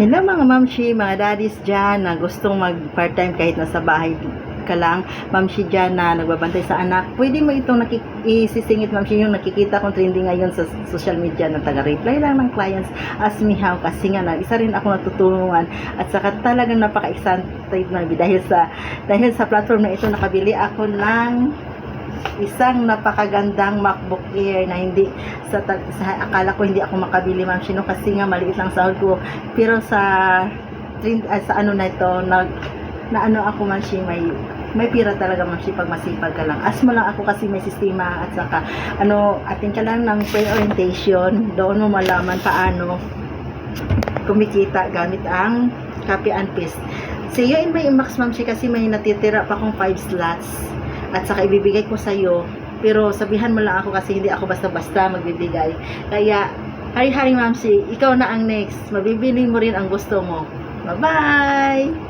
Hello mga mamshi, mga daddies dyan na gustong mag part-time kahit nasa bahay ka lang. Mamshi dyan na nagbabantay sa anak. Pwede mo itong isisingit mamshi yung nakikita kong trending ngayon sa social media na taga-reply lang ng clients as me how kasi nga na isa rin ako natutulungan at saka talagang napaka-excited na dahil sa platform na ito nakabili ako ng isang napakagandang MacBook Air na hindi sa akala ko hindi ako makabili ma'am Shino kasi nga maliit lang sahod ko pero sa ano na ito na ano ako ma'am Shi may pira talaga ma'am Shi pag masipag ka lang as mo lang ako kasi may sistema at saka atin ka lang ng pre-orientation doon mo malaman paano kumikita gamit ang copy and paste. See you in my inbox ma'am Shi kasi may natitira pa akong 5 slots at saka ibibigay ko sa iyo pero sabihan mo lang ako kasi hindi ako basta-basta magbibigay kaya hari-hari ma'am si ikaw na ang next mabibili mo rin ang gusto mo. Bye bye.